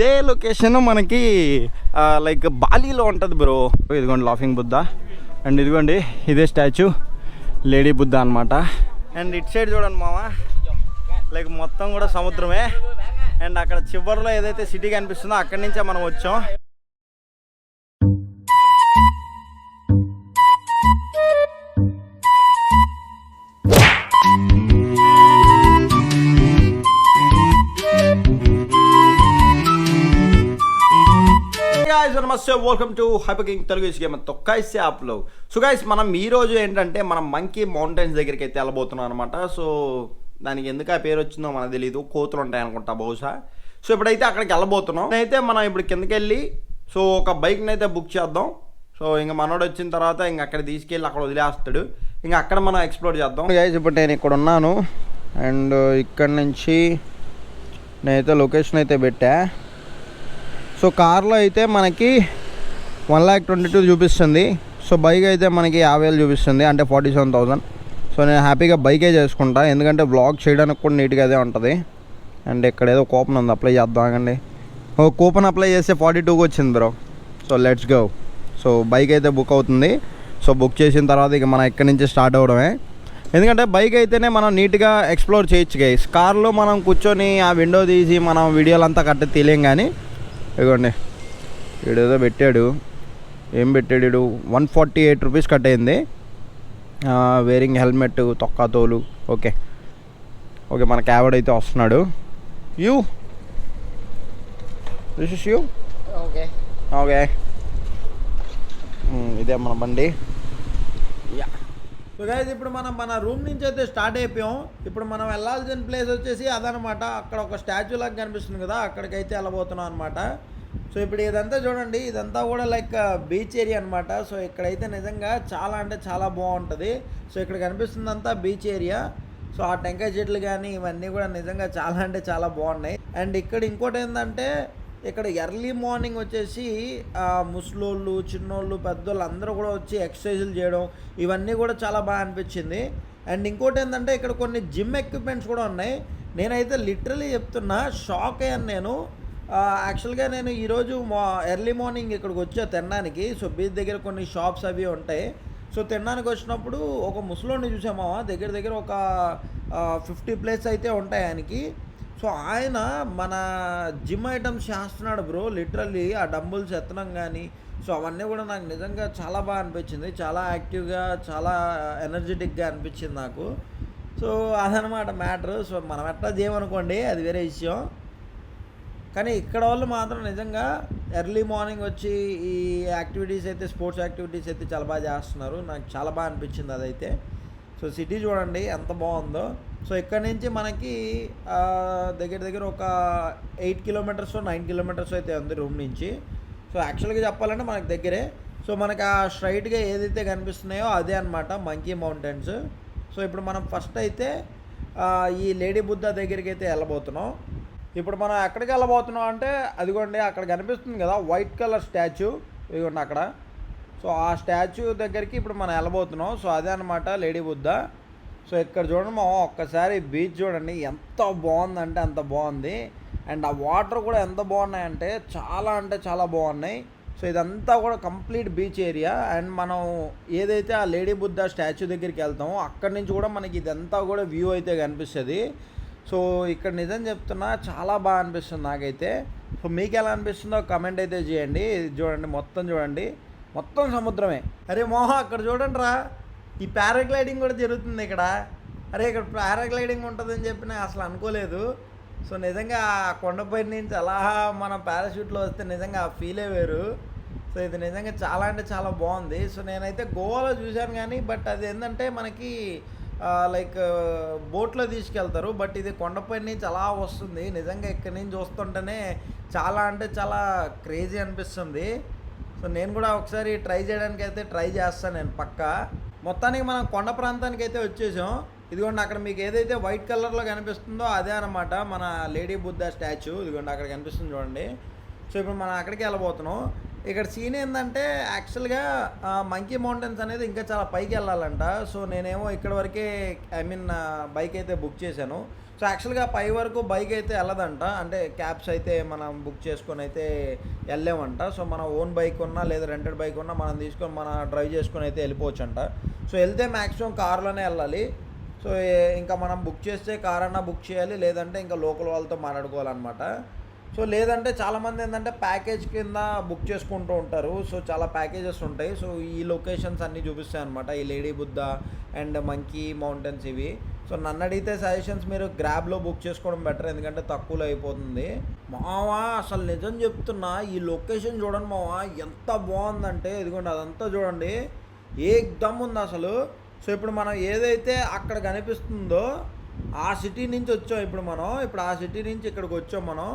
ఇదే లొకేషన్ మనకి లైక్ బాలీలో ఉంటుంది బ్రో. ఇదిగోండి లాఫింగ్ బుద్ధ, అండ్ ఇదిగోండి ఇదే స్టాచ్యూ లేడీ బుద్ధ అనమాట. అండ్ ఇటు సైడ్ చూడండి మామ, లైక్ మొత్తం కూడా సముద్రమే. అండ్ అక్కడ చివరిలో ఏదైతే సిటీ కనిపిస్తుందో అక్కడి నుంచే మనం వచ్చాం. నమస్తే, welcome to hyper king Telugu game తొక్కాయిసే యాప్లో. సో గైస్, మనం ఈరోజు ఏంటంటే మనం మంకీ మౌంటైన్స్ దగ్గరికి అయితే వెళ్ళబోతున్నాం అనమాట. సో దానికి ఎందుకు ఆ పేరు వచ్చిందో మనకు తెలియదు, కోతులు ఉంటాయి అనుకుంటా బహుశా. సో ఇప్పుడైతే అక్కడికి వెళ్ళబోతున్నాం. అయితే మనం ఇప్పుడు కిందకి వెళ్ళి సో ఒక బైక్ని అయితే బుక్ చేద్దాం. సో ఇంకా మనోడు వచ్చిన తర్వాత ఇంక అక్కడ తీసుకెళ్ళి అక్కడ వదిలేస్తాడు, ఇంకా అక్కడ మనం ఎక్స్ప్లోర్ చేద్దాం. గైస్, ఇప్పుడు నేను ఇక్కడ ఉన్నాను అండ్ ఇక్కడ నుంచి నేనైతే లొకేషన్ అయితే పెట్టా. సో కార్లో అయితే మనకి 1,22,000 చూపిస్తుంది. సో బైక్ అయితే మనకి 50,000 చూపిస్తుంది, అంటే 47,000. సో నేను హ్యాపీగా బైకే చేసుకుంటా, ఎందుకంటే బ్లాగ్ చేయడానికి కూడా నీట్గా అదే ఉంటుంది. అండ్ ఇక్కడ ఏదో కూపన్ ఉంది, అప్లై చేద్దాం అండి. ఓ కూపన్ అప్లై చేస్తే 42కి వచ్చింది bro. So let's go. So bike అయితే బుక్ అవుతుంది. సో బుక్ చేసిన తర్వాత ఇక మనం ఇక్కడి నుంచి స్టార్ట్ అవ్వడమే, ఎందుకంటే బైక్ అయితేనే మనం నీట్గా ఎక్స్ప్లోర్ చేయొచ్చు గైస్. కార్లో మనం కూర్చొని ఆ విండో తీసి మనం వీడియోలు అంతా కట్టి తీయలేం. కానీ ఇదిగోండి వీడేదో పెట్టాడు, ఏం పెట్టాడు, 148 రూపీస్ కట్ అయింది. వేరింగ్ హెల్మెట్, తొక్కా తోలు. ఓకే ఓకే, మన క్యాబ్ అయితే వస్తున్నాడు. You this is you. Okay okay, ఇదే మన బండి. యా. సో గైస్, ఇప్పుడు మనం మన రూమ్ నుంచి అయితే స్టార్ట్ అయిపోయాం. ఇప్పుడు మనం వెళ్ళాల్సిన ప్లేస్ వచ్చేసి అదనమాట. అక్కడ ఒక స్టాచ్యూ లాగా కనిపిస్తుంది కదా, అక్కడికైతే వెళ్ళబోతున్నాం అనమాట. సో ఇప్పుడు ఇదంతా చూడండి, ఇదంతా కూడా లైక్ బీచ్ ఏరియా అనమాట. సో ఇక్కడైతే నిజంగా చాలా అంటే చాలా బాగుంటుంది. సో ఇక్కడ కనిపిస్తుందంతా బీచ్ ఏరియా. సో ఆ టెంకాయ చెట్లు కానీ ఇవన్నీ కూడా నిజంగా చాలా అంటే చాలా బాగున్నాయి. అండ్ ఇక్కడ ఇంకోటి ఏంటంటే, ఇక్కడ ఎర్లీ మార్నింగ్ వచ్చేసి ముసలోళ్ళు, చిన్నోళ్ళు, పెద్దోళ్ళు అందరూ కూడా వచ్చి ఎక్సర్సైజులు చేయడం ఇవన్నీ కూడా చాలా బాగా అనిపించింది. అండ్ ఇంకోటి ఏంటంటే, ఇక్కడ కొన్ని జిమ్ ఎక్విప్మెంట్స్ కూడా ఉన్నాయి. నేనైతే లిటరలీ చెప్తున్నా, షాక్ అయ్యాను నేను. యాక్చువల్గా నేను ఈరోజు ఎర్లీ మార్నింగ్ ఇక్కడికి వచ్చా తినడానికి. సో బీచ్ దగ్గర కొన్ని షాప్స్ అవి ఉంటాయి. సో తినడానికి వచ్చినప్పుడు ఒక ముసలోడిని చూసామా, దగ్గర దగ్గర ఒక 50 ప్లేట్స్ అయితే ఉంటాయి ఆయనకి. సో ఆయన మన జిమ్ ఐటమ్స్ చేస్తున్నాడు బ్రో, లిటరల్లీ ఆ డంబుల్స్ ఎత్తడం కానీ. సో అవన్నీ కూడా నాకు నిజంగా చాలా బాగా అనిపించింది, చాలా యాక్టివ్గా, చాలా ఎనర్జెటిక్గా అనిపించింది నాకు. సో అదనమాట మ్యాటర్. సో మనం ఎట్లా చేయమనుకోండి, అది వేరే విషయం. కానీ ఇక్కడ వాళ్ళు మాత్రం నిజంగా ఎర్లీ మార్నింగ్ వచ్చి ఈ యాక్టివిటీస్ అయితే, స్పోర్ట్స్ యాక్టివిటీస్ అయితే చాలా బాగా చేస్తున్నారు. నాకు చాలా బాగా అనిపించింది అదైతే. సో సిటీ చూడండి ఎంత బాగుందో. సో ఇక్కడ నుంచి మనకి దగ్గర దగ్గర ఒక 8 కిలోమీటర్స్ 9 కిలోమీటర్స్ అయితే ఉంది రూమ్ నుంచి. సో యాక్చువల్గా చెప్పాలంటే మనకి దగ్గరే. సో మనకి ఆ స్ట్రైట్గా ఏదైతే కనిపిస్తున్నాయో అదే అనమాట మంకీ మౌంటైన్స్. సో ఇప్పుడు మనం ఫస్ట్ అయితే ఈ లేడీ బుద్ధ దగ్గరికి అయితే వెళ్ళబోతున్నాం. ఇప్పుడు మనం ఎక్కడికి వెళ్ళబోతున్నాం అంటే, అదిగోండి అక్కడ కనిపిస్తుంది కదా వైట్ కలర్ స్టాచ్యూ, ఇదిగోండి అక్కడ. సో ఆ స్టాచ్యూ దగ్గరికి ఇప్పుడు మనం వెళ్ళబోతున్నాం. సో అదే అనమాట లేడీ బుద్ధ. సో ఇక్కడ చూడండి మా ఒక్కసారి బీచ్ చూడండి ఎంత బాగుందంటే అంత బాగుంది. అండ్ ఆ వాటర్ కూడా ఎంత బాగున్నాయంటే చాలా అంటే చాలా బాగున్నాయి. సో ఇదంతా కూడా కంప్లీట్ బీచ్ ఏరియా. అండ్ మనం ఏదైతే ఆ లేడీ బుద్ధ స్టాచ్యూ దగ్గరికి వెళ్తామో అక్కడి నుంచి కూడా మనకి ఇదంతా కూడా వ్యూ అయితే కనిపిస్తుంది. సో ఇక్కడ నిజం చెప్తున్నా, చాలా బాగా అనిపిస్తుంది నాకైతే. సో మీకు ఎలా అనిపిస్తుందో కమెంట్ అయితే చేయండి. చూడండి మొత్తం చూడండి, మొత్తం సముద్రమే. అరే మోహ, అక్కడ చూడండి రా, ఈ పారాగ్లైడింగ్ కూడా జరుగుతుంది ఇక్కడ. అరే ఇక్కడ పారాగ్లైడింగ్ ఉంటుందని చెప్పి నేను అసలు అనుకోలేదు. సో నిజంగా ఆ కొండపై నుంచి అలా మనం పారాషూట్లో వస్తే నిజంగా ఆ ఫీలే వేరు. సో ఇది నిజంగా చాలా అంటే చాలా బాగుంది. సో నేనైతే గోవాలో చూశాను కానీ, బట్ అది ఏంటంటే మనకి లైక్ బోట్లో తీసుకెళ్తారు. బట్ ఇది కొండపై నుంచి అలా వస్తుంది. నిజంగా ఇక్కడి నుంచి చూస్తుంటేనే చాలా అంటే చాలా క్రేజీ అనిపిస్తుంది. సో నేను కూడా ఒకసారి ట్రై చేయడానికి అయితే ట్రై చేస్తాను నేను పక్కా. మొత్తానికి మనం కొండ ప్రాంతానికి అయితే వచ్చేసాం. ఇదిగోండి అక్కడ మీకు ఏదైతే వైట్ కలర్లో కనిపిస్తుందో అదే అనమాట మన లేడీ బుద్ధ స్టాచ్యూ. ఇదిగోండి అక్కడ కనిపిస్తుంది చూడండి. సో ఇప్పుడు మనం అక్కడికి వెళ్ళబోతున్నాం. ఇక్కడ సీన్ ఏంటంటే, యాక్చువల్గా మంకీ మౌంటైన్స్ అనేది ఇంకా చాలా పైకి వెళ్ళాలంట. సో నేనేమో ఇక్కడ వరకే బైక్ అయితే బుక్ చేశాను. సో యాక్చువల్గా పై వరకు బైక్ అయితే వెళ్ళదంట, అంటే క్యాబ్స్ అయితే మనం బుక్ చేసుకొని అయితే వెళ్ళామంట. సో మన ఓన్ బైక్ ఉన్నా లేదా రెంటెడ్ బైక్ ఉన్నా మనం తీసుకొని మన డ్రైవ్ చేసుకొని అయితే వెళ్ళిపోవచ్చు అంట. సో వెళ్తే మ్యాక్సిమం కార్లోనే వెళ్ళాలి. సో ఇంకా మనం బుక్ చేస్తే కార్ అన్నా బుక్ చేయాలి, లేదంటే ఇంకా లోకల్ వాళ్ళతో మాట్లాడుకోవాలన్నమాట. సో లేదంటే చాలామంది ఏంటంటే ప్యాకేజ్ కింద బుక్ చేసుకుంటూ ఉంటారు. సో చాలా ప్యాకేజెస్ ఉంటాయి. సో ఈ లొకేషన్స్ అన్నీ చూపిస్తాయి అనమాట, ఈ lady Buddha and monkey mountains ఇవి. సో నన్ను అడిగితే సజెషన్స్ మీరు గ్రాబ్లో బుక్ చేసుకోవడం బెటర్, ఎందుకంటే తక్కువలో అయిపోతుంది. మావా అసలు నిజం చెప్తున్నా, ఈ లొకేషన్ చూడండి మావా, ఎంత బాగుందంటే ఇదిగోండి అదంతా చూడండి, ఏకదమ్ ఉంది అసలు. సో ఇప్పుడు మనం ఏదైతే అక్కడ కనిపిస్తుందో ఆ సిటీ నుంచి వచ్చాం ఇప్పుడు ఆ సిటీ నుంచి ఇక్కడికి వచ్చాం మనం.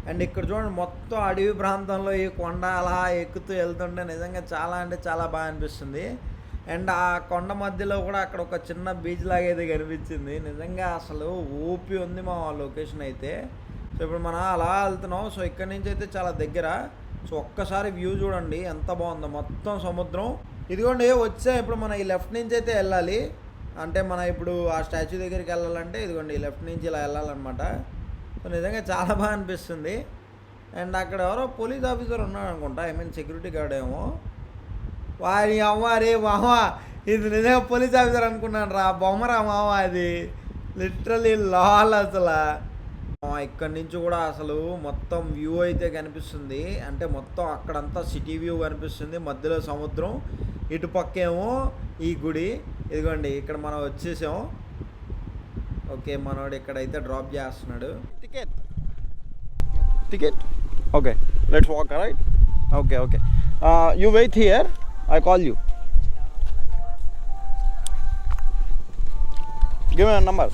అండ్ ఇక్కడ చూడండి మొత్తం అడవి ప్రాంతంలో ఈ కొండ అలా ఎక్కుతూ వెళ్తుంటే నిజంగా చాలా అంటే చాలా బాగా అనిపిస్తుంది. అండ్ ఆ కొండ మధ్యలో కూడా అక్కడ ఒక చిన్న బీచ్ లాగా అయితే కనిపించింది. నిజంగా అసలు ఊపి ఉంది మా లొకేషన్ అయితే. సో ఇప్పుడు మనం అలా వెళ్తున్నాం. సో ఇక్కడ నుంచి అయితే చాలా దగ్గర. సో ఒక్కసారి వ్యూ చూడండి ఎంత బాగుందో, మొత్తం సముద్రం. ఇదిగోండి వచ్చా, ఇప్పుడు మనం ఈ లెఫ్ట్ నుంచి అయితే వెళ్ళాలి. అంటే మనం ఇప్పుడు ఆ స్టాచ్యూ దగ్గరికి వెళ్ళాలంటే ఇదిగోండి ఈ లెఫ్ట్ నుంచి ఇలా వెళ్ళాలన్నమాట. సో నిజంగా చాలా బాగా అనిపిస్తుంది. అండ్ అక్కడ ఎవరో పోలీస్ ఆఫీసర్ ఉన్నాడు అనుకుంటా, సెక్యూరిటీ గార్డ్ ఏమో. వారి అమ్మ రే మామ, ఇది నిజంగా పోలీస్ ఆఫీసర్ అనుకున్నాను రా, బొమ్మరా మామ, అది లిటరలీ లాల్ అసలు. ఇక్కడి నుంచి కూడా అసలు మొత్తం వ్యూ అయితే కనిపిస్తుంది. అంటే మొత్తం అక్కడంతా సిటీ వ్యూ కనిపిస్తుంది, మధ్యలో సముద్రం, ఇటు పక్కేమో ఈ గుడి. ఇదిగోండి ఇక్కడ మనం వచ్చేసాం. ఓకే మనోడు ఇక్కడైతే డ్రాప్ చేస్తున్నాడు. Ticket okay, let's walk right. Okay you wait here, I call you, give me number.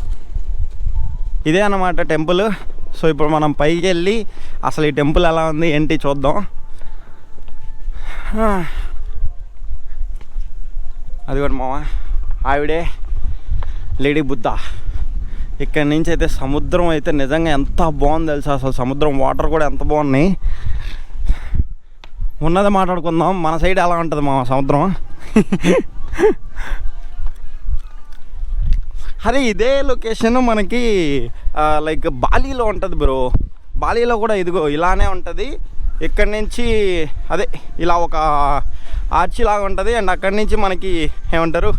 ఇదే అన్నమాట టెంపుల్. సో ఇప్పుడు మనం పైకి వెళ్ళి అసలు ఈ టెంపుల్ ఎలా ఉంది ఏంటి చూద్దాం. అదిగోండి మామ, ఆవిడే లేడీ బుద్ధ. ఇక్కడి నుంచి అయితే సముద్రం అయితే నిజంగా ఎంత బాగుంది తెలుసా, అసలు సముద్రం వాటర్ కూడా ఎంత బాగున్నాయి. ఉన్నది మాట్లాడుకుందాం, మన సైడ్ ఎలా ఉంటుంది మా సముద్రం. అరే ఇదే లొకేషన్ మనకి లైక్ బాలీలో ఉంటుంది బ్రో. బాలీలో కూడా ఇదిగో ఇలానే ఉంటుంది. ఇక్కడి నుంచి అదే ఇలా ఒక ఆర్చి లాగా ఉంటుంది. అండ్ అక్కడి నుంచి మనకి ఏమంటారు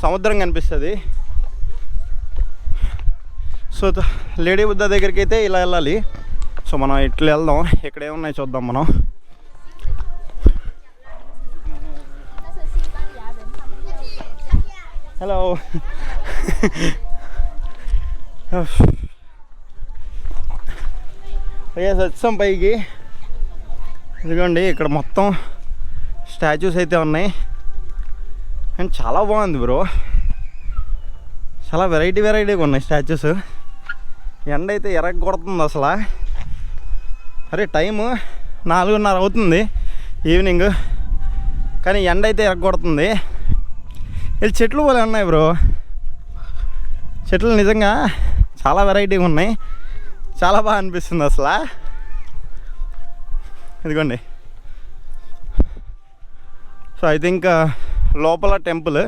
సముద్రం కనిపిస్తుంది. సో లేడీ బుద్ధ దగ్గరికి అయితే ఇలా వెళ్ళాలి. సో మనం ఇట్లా వెళ్దాం, ఇక్కడ ఏమున్నాయి చూద్దాం మనం. హలో వచ్చాం పైకి. ఇదిగోండి ఇక్కడ మొత్తం స్టాచ్యూస్ అయితే ఉన్నాయి. అండ్ చాలా బాగుంది బ్రో, చాలా వెరైటీగా ఉన్నాయి స్టాచ్యూస్. ఎండ అయితే ఎరగ కొడుతుంది అసలు. అరే టైము 4:30 అవుతుంది ఈవినింగ్, కానీ ఎండ అయితే ఎరగ కొడుతుంది. వీళ్ళు చెట్లు పోలే ఉన్నాయి బ్రో, చెట్లు నిజంగా చాలా వెరైటీగా ఉన్నాయి, చాలా బాగా అనిపిస్తుంది అసలు. ఇదిగోండి. సో ఐ థింక్ లోపల టెంపుల్.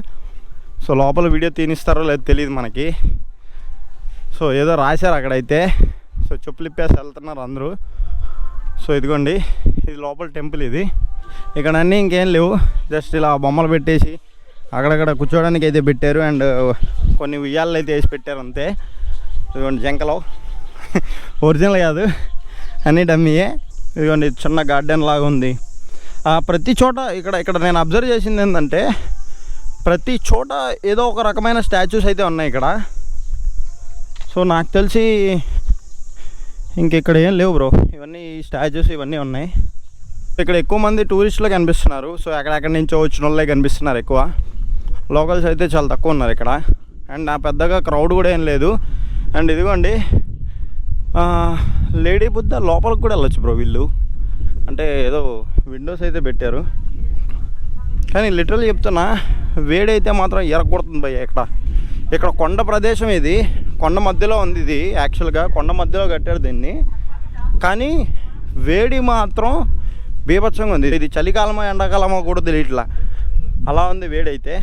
సో లోపల వీడియో తీనిస్తారో లేదో తెలియదు మనకి. సో ఏదో రాశారు అక్కడైతే. సో చెప్పులు ఇప్పేసి వెళ్తున్నారు అందరూ. సో ఇదిగోండి ఇది లోపల టెంపుల్. ఇది ఇక్కడ అన్నీ ఇంకేం లేవు, జస్ట్ ఇలా బొమ్మలు పెట్టేసి అక్కడక్కడ కూర్చోడానికి అయితే పెట్టారు. అండ్ కొన్ని ఉయ్యాలు అయితే వేసి పెట్టారు అంతే. ఇదిగోండి జంకలో ఒరిజినల్ కాదు, అన్నీ డమ్మీయే. ఇదిగోండి చిన్న గార్డెన్ లాగా ఉంది. ప్రతి చోట ఇక్కడ నేను అబ్జర్వ్ చేసింది ఏంటంటే ప్రతి చోట ఏదో ఒక రకమైన స్టాచ్యూస్ అయితే ఉన్నాయి ఇక్కడ. సో నాకు తెలిసి ఇంకెక్కడ ఏం లేవు బ్రో, ఇవన్నీ స్టాచ్యూస్ ఇవన్నీ ఉన్నాయి. ఇక్కడ ఎక్కువ మంది టూరిస్టులు కనిపిస్తున్నారు. సో ఎక్కడెక్కడి నుంచో వచ్చిన వాళ్ళే కనిపిస్తున్నారు ఎక్కువ. లోకల్స్ అయితే చాలా తక్కువ ఉన్నారు ఇక్కడ. అండ్ నా పెద్దగా క్రౌడ్ కూడా ఏం లేదు. అండ్ ఇదిగోండి లేడీ బుద్ధ లోపలికి కూడా వెళ్ళొచ్చు బ్రో వీళ్ళు. అంటే ఏదో విండోస్ అయితే పెట్టారు, కానీ లిటరల్ చెప్తున్నా వేడైతే మాత్రం ఎరగొడుతుంది భయ్య. ఇక్కడ కొండ ప్రదేశం, ఇది కొండ మధ్యలో ఉంది. ఇది యాక్చువల్గా కొండ మధ్యలో కట్టారు దీన్ని, కానీ వేడి మాత్రం బీభత్సంగా ఉంది. ఇది చలికాలమో ఎండాకాలమో కూడా తెలియట్లా, అలా ఉంది వేడైతే.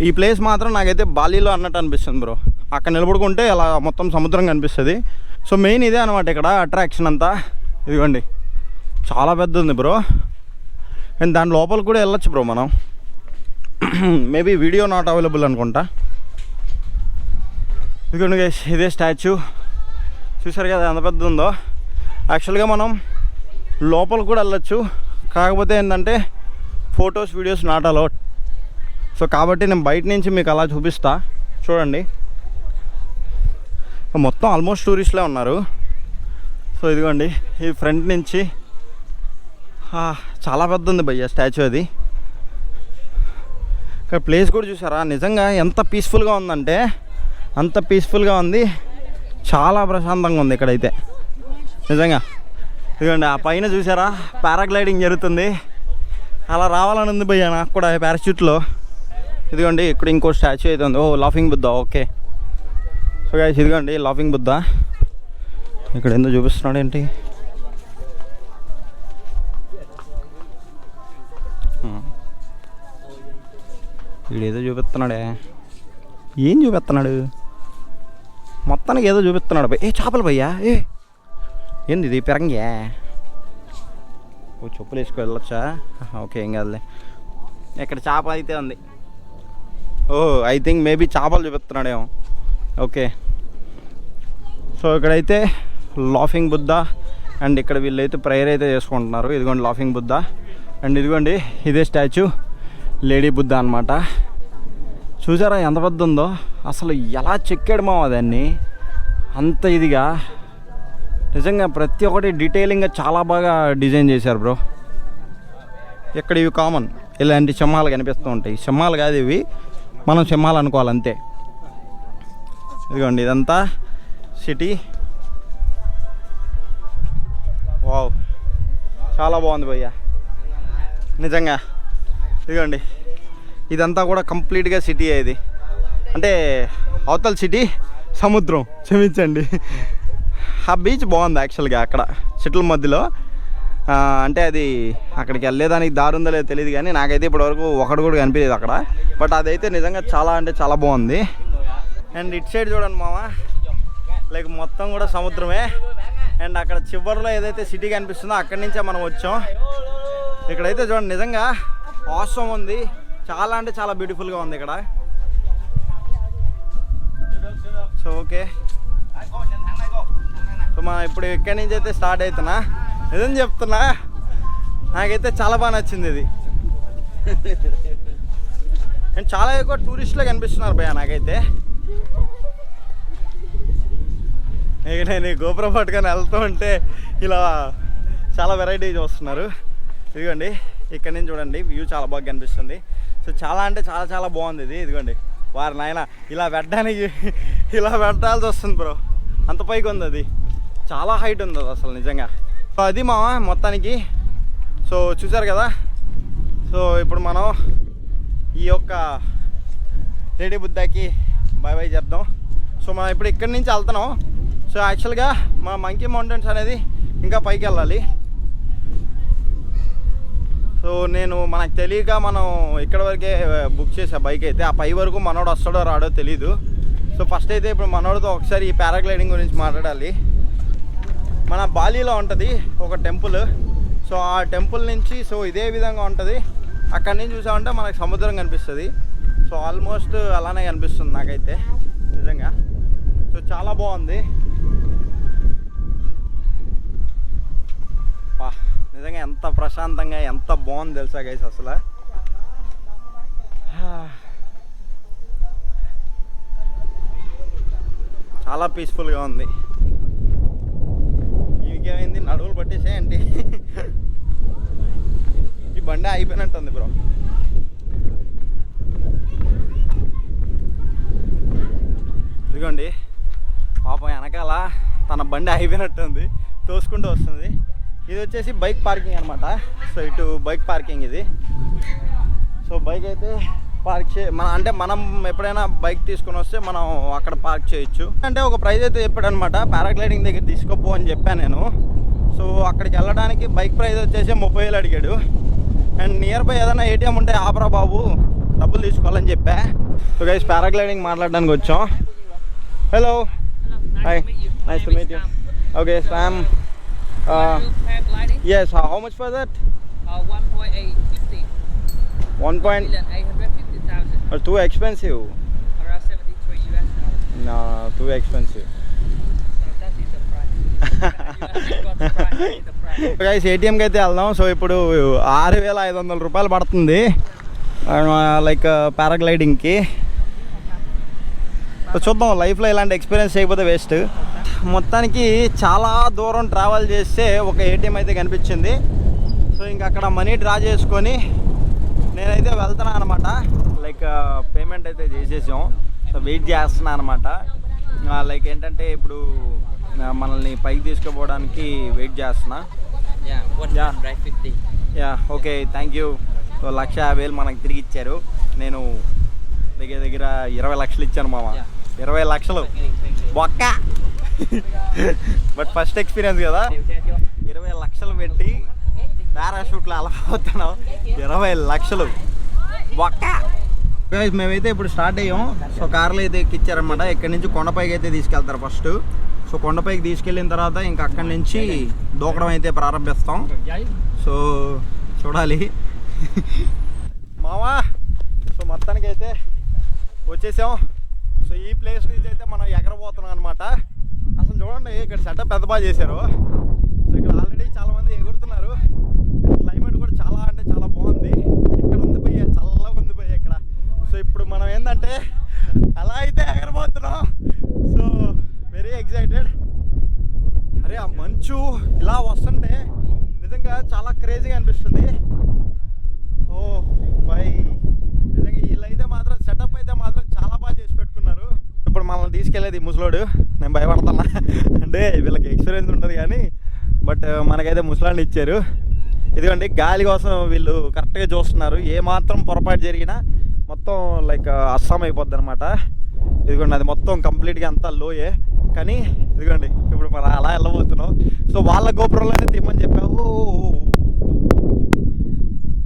ఈ ప్లేస్ మాత్రం నాకైతే బాలీలో అన్నట్టు అనిపిస్తుంది బ్రో. అక్కడ నిలబడుకుంటే అలా మొత్తం సముద్రం కనిపిస్తుంది. సో మెయిన్ ఇదే అనమాట ఇక్కడ అట్రాక్షన్ అంతా. ఇదిగోండి చాలా పెద్ద ఉంది బ్రో. అండ్ దాని లోపల కూడా వెళ్ళొచ్చు బ్రో మనం. మేబీ వీడియో నాట్ అవైలబుల్ అనుకుంటా. ఇదిగోండి గైస్, ఇదే స్టాచ్యూ. చూసారు కదా ఎంత పెద్ద ఉందో. యాక్చువల్గా మనం లోపల కూడా వెళ్ళొచ్చు, కాకపోతే ఏంటంటే photos videos not allowed. So కాబట్టి నేను బయట నుంచి మీకు అలా చూపిస్తా. చూడండి మొత్తం ఆల్మోస్ట్ టూరిస్ట్లే ఉన్నారు. సో ఇదిగోండి ఈ ఫ్రంట్ నుంచి చాలా పెద్ద ఉంది భయ్య స్టాచ్యూ అది. ఇక్కడ ప్లేస్ కూడా చూసారా, నిజంగా ఎంత పీస్ఫుల్గా ఉందంటే అంత పీస్ఫుల్గా ఉంది. చాలా ప్రశాంతంగా ఉంది ఇక్కడైతే నిజంగా. ఇదిగోండి ఆ పైన చూసారా పారాగ్లైడింగ్ జరుగుతుంది. అలా రావాలని ఉంది భయ్య నాకు కూడా పారాషూట్లో. ఇదిగోండి ఇక్కడ ఇంకో స్టాచ్యూ అయితే ఉంది. ఓ laughing Buddha. Okay so guys ఇదిగోండి లాఫింగ్ బుద్ధ. ఇక్కడ ఎందుకు చూపిస్తున్నాడు ఏంటి? వీడేదో చూపిస్తున్నాడే. ఏం చూపిస్తున్నాడు? మొత్తానికి ఏదో చూపిస్తున్నాడు భయ్. చేపలు భయ్యా. ఏంది ఇది పెరంగే? ఓ చెప్పులు వేసుకు వెళ్ళొచ్చా? ఓకే ఏం కాదులే. ఇక్కడ చేప అయితే ఉంది. ఓ ఐ థింక్ మేబీ చేపలు చూపిస్తున్నాడేమో. ఓకే సో ఇక్కడైతే లాఫింగ్ బుద్ధ. అండ్ ఇక్కడ వీళ్ళైతే ప్రేయర్ అయితే చేసుకుంటున్నారు. ఇదిగోండి లాఫింగ్ బుద్ధ. అండ్ ఇదిగోండి ఇదే స్టాచ్యూ లేడీ బుద్ధ అనమాట. చూసారా ఎంత పెద్ద ఉందో? అసలు ఎలా చెక్కాడు మావా దాన్ని అంత ఇదిగా. నిజంగా ప్రతి ఒక్కటి డీటెయిలింగ్గా చాలా బాగా డిజైన్ చేశారు బ్రో. ఇక్కడ ఇవి కామన్ ఇలాంటి సింహాలు కనిపిస్తూ ఉంటాయి. సింహాలు కాదు ఇవి, మనం సింహాలు అనుకోవాలంతే. ఇదిగోండి ఇదంతా సిటీ. వావ్ చాలా బాగుంది భయ్య నిజంగా. ఇదిగోండి ఇదంతా కూడా కంప్లీట్గా సిటీ. ఇది అంటే అవతల సిటీ సముద్రం, క్షమించండి. ఆ బీచ్ బాగుంది యాక్చువల్గా అక్కడ చెట్ల మధ్యలో. అంటే అది అక్కడికి వెళ్ళేదానికి దారి ఉందో లేదో తెలియదు, కానీ నాకైతే ఇప్పటివరకు ఒకటి కూడా కనిపించలేదు అక్కడ. బట్ అదైతే నిజంగా చాలా అంటే చాలా బాగుంది. అండ్ ఇటు సైడ్ చూడండి మామ, లైక్ మొత్తం కూడా సముద్రమే. అండ్ అక్కడ చివరిలో ఏదైతే సిటీ కనిపిస్తుందో అక్కడి నుంచే మనం వచ్చాం. ఇక్కడైతే చూడండి నిజంగా ఆసమ్ ఉంది. చాలా అంటే చాలా బ్యూటిఫుల్గా ఉంది ఇక్కడ. సో ఓకే సో మనం ఇప్పుడు ఇక్కడి నుంచి అయితే స్టార్ట్ అవుతున్నా. నిజం చెప్తున్నా నాకైతే చాలా బాగా నచ్చింది ఇది. అండ్ చాలా ఎక్కువ టూరిస్టులే కనిపిస్తున్నారు భయ్య నాకైతే. ఇక నేను ఈ గోపురం పట్టుకొని వెళ్తూ ఉంటే ఇలా చాలా వెరైటీస్ వస్తున్నారు. ఇదిగోండి ఇక్కడ నుంచి చూడండి వ్యూ చాలా బాగా కనిపిస్తుంది. సో చాలా అంటే చాలా చాలా బాగుంది ఇది. ఇదిగోండి వారి నాయన ఇలా పెట్టడానికి ఇలా పెట్టాల్సి వస్తుంది బ్రో, అంత పైకి ఉంది అది. చాలా హైట్ ఉంది అది అసలు నిజంగా. సో అది మా మొత్తానికి. సో చూసారు కదా. సో ఇప్పుడు మనం ఈ యొక్క లేడీ బుద్ధకి బాయ్ బాయ్ చెప్దాం. సో మనం ఇప్పుడు ఇక్కడి నుంచి వెళ్తున్నాం. సో యాక్చువల్గా మన మంకీ మౌంటైన్స్ అనేది ఇంకా పైకి వెళ్ళాలి. సో నేను మనకు తెలియక మనం ఇక్కడ వరకే బుక్ చేసా బైక్ అయితే. ఆ పై వరకు మనోడు వస్తాడో రాడో తెలీదు. సో ఫస్ట్ అయితే ఇప్పుడు మనోడితో ఒకసారి ఈ పారాగ్లైడింగ్ గురించి మాట్లాడాలి. మన బాలీలో ఉంటుంది ఒక టెంపుల్. సో ఆ టెంపుల్ నుంచి సో ఇదే విధంగా ఉంటుంది. అక్కడి నుంచి చూసామంటే మనకు సముద్రం కనిపిస్తుంది. సో ఆల్మోస్ట్ అలానే కనిపిస్తుంది నాకైతే నిజంగా. సో చాలా బాగుంది నిజంగా. ఎంత ప్రశాంతంగా ఎంత బాగుంది తెలుసా గైస్ అసలు. చాలా పీస్ఫుల్గా ఉంది. ఇంకేమైంది నడువులు పట్టేసేయండి. ఈ బండి అయిపోయినట్టుంది బ్రో. ఇదిగోండి పాపం వెనకాల తన బండి అయిపోయినట్టుంది, తోసుకుంటూ వస్తుంది. ఇది వచ్చేసి బైక్ పార్కింగ్ అనమాట. సో ఇటు బైక్ పార్కింగ్ ఇది. సో బైక్ అయితే పార్క్ అంటే మనం ఎప్పుడైనా బైక్ తీసుకొని వస్తే మనం అక్కడ పార్క్ చేయొచ్చు. అంటే ఒక ప్రైజ్ అయితే చెప్పాడు అనమాట, పారాగ్లైడింగ్ దగ్గర తీసుకోపో అని చెప్పాను నేను. సో అక్కడికి వెళ్ళడానికి బైక్ ప్రైజ్ వచ్చేసి 30,000 అడిగాడు. అండ్ నియర్ బై ఏదైనా ఏటీఎం ఉంటే ఆపరా బాబు డబ్బులు తీసుకోవాలని చెప్పా. సో గైస్ పారాగ్లైడింగ్ మాట్లాడడానికి వచ్చాం. Hello, hi, nice to meet you. Okay, so I'm yes, how much for that? 1.850. 1.850,000. Too expensive. Around $73. No, too expensive. So that is the price. What's the price? That is the price. Guys ఏటీఎంకి అయితే వెళ్దాం. So ఇప్పుడు 6,500 రూపాయలు పడుతుంది like పారాగ్లైడింగ్కి. So చూద్దాం, లైఫ్లో ఇలాంటి experience చేయకపోతే వేస్ట్. మొత్తానికి చాలా దూరం ట్రావెల్ చేస్తే ఒక ఏటీఎం అయితే కనిపించింది. సో ఇంకా అక్కడ మనీ డ్రా చేసుకొని నేనైతే వెళ్తున్నాను అనమాట. లైక్ పేమెంట్ అయితే చేసేసాం. సో వెయిట్ చేస్తున్నా అనమాట. లైక్ ఏంటంటే ఇప్పుడు మనల్ని పైకి తీసుకుపోవడానికి వెయిట్ చేస్తున్నా. Yeah, 150. Yeah, okay, thank you. So 1,50,000 మనకు తిరిగి ఇచ్చారు. నేను దగ్గర 20 లక్షలు ఇచ్చాను మామ. 20 లక్షలు ఒక్క. బట్ ఫస్ట్ ఎక్స్పీరియన్స్ కదా, 20 లక్షలు పెట్టి పారాషూట్లో అలా పోతున్నాం. 20 లక్షలు ఒక్క. మేమైతే ఇప్పుడు స్టార్ట్ అయ్యాం. సో కార్లో అయితే ఎక్కిచ్చారనమాట. ఇక్కడి నుంచి కొండపైకి అయితే తీసుకెళ్తారు ఫస్ట్. సో కొండపైకి తీసుకెళ్ళిన తర్వాత ఇంకా అక్కడి నుంచి దూకడం అయితే ప్రారంభిస్తాం. సో చూడాలి మావా. సో మొత్తానికి అయితే వచ్చేసాం. సో ఈ ప్లేస్ నుంచి అయితే మనం ఎగరబోతున్నాం అనమాట. అసలు చూడండి, ఇక్కడ సెటప్ పెద్ద బాగా చేశారు. సో ఇక్కడ ఆల్రెడీ చాలామంది ఎగురుతున్నారు. క్లైమేట్ కూడా చాలా అంటే చాలా బాగుంది. ఇక్కడ ఉంది పోయే, చల్లగా ఉంది పోయే ఇక్కడ. సో ఇప్పుడు మనం ఏంటంటే అలా అయితే ఎగరబోతున్నాం. So very excited. అరే ఆ మంచు ఇలా వస్తుంటే నిజంగా చాలా క్రేజీగా అనిపిస్తుంది. ఓ బై, నిజంగా వీళ్ళైతే మాత్రం సెటప్ అయితే మాత్రం చాలా బాగా చేసి పెట్టుకున్నారు. ఇప్పుడు మనల్ని తీసుకెళ్ళేది ముసలోడు. నేను భయపడుతున్నా, అంటే వీళ్ళకి ఎక్స్పీరియన్స్ ఉంటుంది కానీ బట్ మనకైతే ముసలాన్ని ఇచ్చారు. ఇదిగోండి, గాలి కోసం వీళ్ళు కరెక్ట్గా చూస్తున్నారు. ఏ మాత్రం పొరపాటు జరిగినా మొత్తం లైక్ అస్సాం అయిపోద్ది అనమాట. ఇదిగోండి, అది మొత్తం కంప్లీట్గా అంతా లోయే. కానీ ఇదిగోండి, ఇప్పుడు మనం అలా వెళ్ళబోతున్నాం. సో వాళ్ళ గోపురంలోనే తిమ్మని చెప్పావు.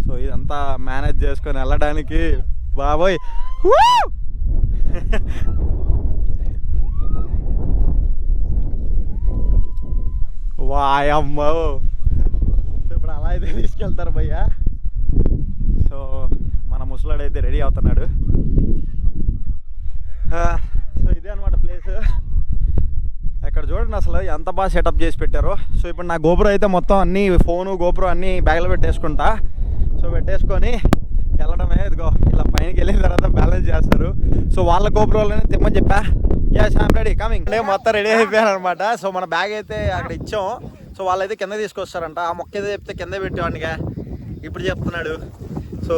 సో ఇదంతా మేనేజ్ చేసుకొని వెళ్ళడానికి బాబోయ్. వాయమ్మో. సో ఇప్పుడు అలా అయితే తీసుకెళ్తారు భయ్యా. సో మన ముసలాడు అయితే రెడీ అవుతున్నాడు. సో ఇదే అనమాట ప్లేస్. ఇక్కడ చూడండి అసలు ఎంత బాగా సెటప్ చేసి పెట్టారో. సో ఇప్పుడు నా గోపురం అయితే మొత్తం అన్నీ ఫోను గోపురం అన్నీ బ్యాగ్లో పెట్టేసుకుంటా. సో పెట్టేసుకొని వెళ్ళడమే. ఇదిగో ఇలా పైనకి వెళ్ళిన తర్వాత బ్యాలెన్స్ చేస్తారు. సో వాళ్ళ గోపురంలోనే తిమ్మని చెప్పా. Yes, I'm ready, coming. మొత్తం రెడీ అయిపోయాను అనమాట. సో మన బ్యాగ్ అయితే అక్కడ ఇచ్చాం. సో వాళ్ళైతే కింద తీసుకొస్తారంట. ఆ మొక్క ఏదో చెప్తే కింద పెట్టేవాడిగా, ఇప్పుడు చెప్తున్నాడు. సో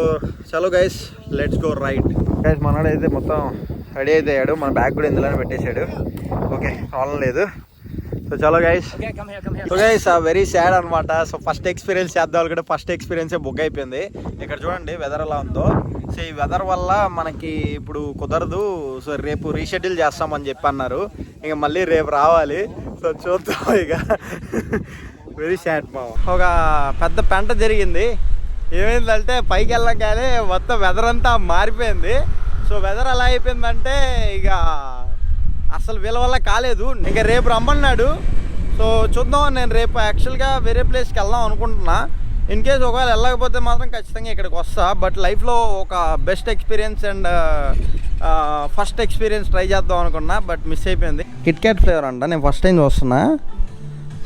చలో guys, let's go right. Guys మనోడు అయితే మొత్తం రెడీ అయిపోయాడు. మన బ్యాగ్ కూడా ఇందులోనే పెట్టేశాడు. ఓకే, ప్రాబ్లం లేదు. సో చలో guys. So guys very sad అనమాట. సో ఫస్ట్ ఎక్స్పీరియన్స్ చేద్దాం కూడా ఫస్ట్ ఎక్స్పీరియన్సే బుక్ అయిపోయింది. ఇక్కడ చూడండి వెదర్ ఎలా ఉందో. సో ఈ వెదర్ వల్ల మనకి ఇప్పుడు కుదరదు. సో రేపు రీషెడ్యూల్ చేస్తామని చెప్పి అన్నారు. ఇక మళ్ళీ రేపు రావాలి. సో చూద్దాం ఇక. వెరీ సాడ్ మామ. ఒక పెద్ద పెంట జరిగింది. ఏమైందంటే పైకి వెళ్ళగానే మొత్తం వెదర్ అంతా మారిపోయింది. సో వెదర్ ఎలా అయిపోయిందంటే ఇక అసలు వీళ్ళ వల్ల కాలేదు. ఇంకా రేపు రమ్మన్నాడు. సో చూద్దాం. నేను రేపు యాక్చువల్గా వేరే ప్లేస్కి వెళ్దాం అనుకుంటున్నా. ఇన్ కేస్ ఒకవేళ వెళ్ళకపోతే మాత్రం ఖచ్చితంగా ఇక్కడికి వస్తా. బట్ లైఫ్లో ఒక best experience and first experience try చేద్దాం అనుకున్నా, బట్ మిస్ అయిపోయింది. కిట్ క్యాట్ ఫ్లేవర్ అంట. నేను ఫస్ట్ టైం చూస్తున్నా.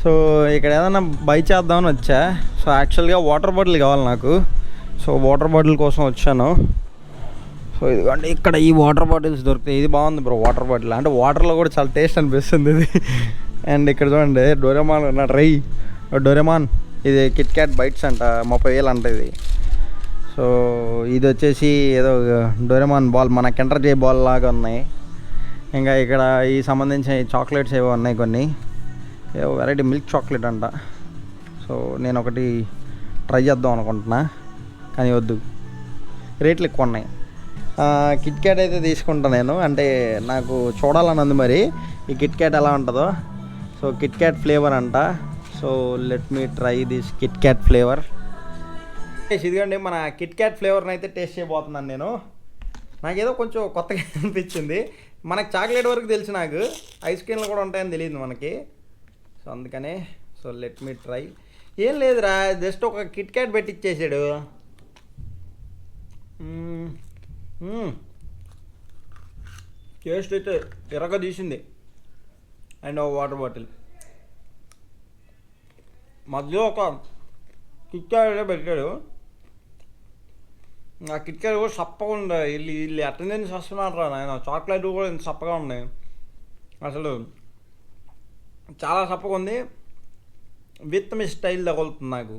సో ఇక్కడ ఏదైనా బై చేద్దామని వచ్చా. సో యాక్చువల్గా వాటర్ బాటిల్ కావాలి నాకు. సో వాటర్ బాటిల్ కోసం వచ్చాను. సో ఇదిగోండి, ఇక్కడ ఈ వాటర్ బాటిల్స్ దొరుకుతాయి. ఇది బాగుంది బ్రో, వాటర్ బాటిల్. అంటే వాటర్లో కూడా చాలా టేస్ట్ అనిపిస్తుంది ఇది. అండ్ ఇక్కడ చూడండి డోరేమాన్ ఉన్నాడు. రై డోరేమాన్. ఇది కిట్ క్యాట్ బైట్స్ అంట, 30,000 అంట ఇది. సో ఇది వచ్చేసి ఏదో డోరేమాన్ బాల్, మన కిండర్ జాయ్ బాల్ లాగా ఉన్నాయి. ఇంకా ఇక్కడ ఈ సంబంధించిన చాక్లెట్స్ ఏవో ఉన్నాయి కొన్ని. ఏవో వెరైటీ మిల్క్ చాక్లెట్ అంట. సో నేను ఒకటి ట్రై చేద్దాం అనుకుంటున్నా, కానీ వద్దు, రేట్లు ఎక్కువ ఉన్నాయి. కిట్ క్యాట్ అయితే తీసుకుంటా నేను. అంటే నాకు చూడాలని ఉంది మరి ఈ కిట్ క్యాట్ ఎలా ఉంటుందో. సో కిట్ క్యాట్ ఫ్లేవర్ అంట. So let me try this Kit Kat flavour. ఇదిగోండి మన కిట్ క్యాట్ ఫ్లేవర్ని అయితే టేస్ట్ చేయబోతున్నాను నేను. నాకేదో కొంచెం కొత్తగా అనిపించింది. మనకి చాక్లెట్ వరకు తెలుసు, నాకు ఐస్ క్రీమ్లు కూడా ఉంటాయని తెలియదు మనకి. సో అందుకనే సో లెట్ మీ ట్రై. ఏం లేదురా, జస్ట్ ఒక కిట్ క్యాట్ పెట్టి ఇచ్చేసాడు. టేస్ట్ అయితే ఎర్రగా తీసింది. అండ్ ఒక వాటర్ బాటిల్ మధ్యలో ఒక కిట్ క్యాట్ పెట్టాడు. ఆ కిట్ క్యాట్ కూడా సప్పగా ఉంది. వీళ్ళు అటెండెన్స్ వస్తున్నారు రా నాయన. చాక్లెట్ కూడా ఇంత సప్పగా ఉన్నాయి, అసలు చాలా సప్పగా ఉంది. విత్ మీ స్టైల్ తగులుతుంది నాకు.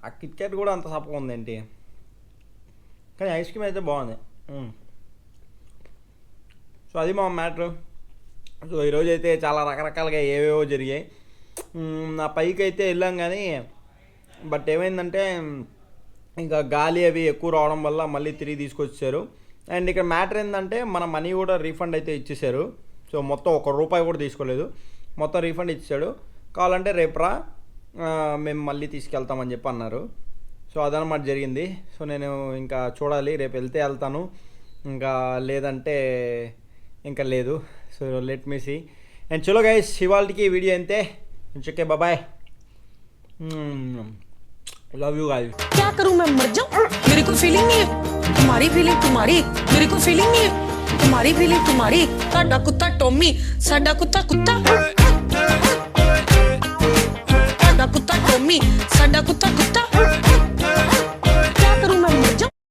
ఆ కిట్ క్యాట్ కూడా అంత సప్పగా ఉంది ఏంటి, కానీ ఐస్ క్రీమ్ అయితే బాగుంది. సో అది మా మ్యాటర్. సో ఈరోజు అయితే చాలా రకరకాలుగా ఏవేవో జరిగాయి. నా పైకి అయితే వెళ్ళాం కానీ బట్ ఏమైందంటే ఇంకా గాలి అవి ఎక్కువ రావడం వల్ల మళ్ళీ తిరిగి తీసుకొచ్చారు. అండ్ ఇక్కడ మ్యాటర్ ఏంటంటే మన మనీ కూడా రీఫండ్ అయితే ఇచ్చేసారు. సో మొత్తం ₹1 కూడా తీసుకోలేదు, మొత్తం రీఫండ్ ఇచ్చాడు. కావాలంటే రేపు రా, మేము మళ్ళీ తీసుకెళ్తామని చెప్పి అన్నారు. సో అదనమాట జరిగింది. సో నేను ఇంకా చూడాలి, రేపు వెళ్తే వెళ్తాను, ఇంకా లేదంటే ఇంకా లేదు. So let me see. And చలో గైస్, ఇవాళకి వీడియో అంతే. Okay bye, love you guys. क्या करूं मैं मर जाऊं, मेरे को फीलिंग नहीं है, तुम्हारी फीलिंग तुम्हारी, मेरे को फीलिंग नहीं है, तुम्हारी फीलिंग तुम्हारी. साडा कुत्ता टॉमी, साडा कुत्ता कुत्ता, साडा कुत्ता टॉमी, साडा कुत्ता कुत्ता.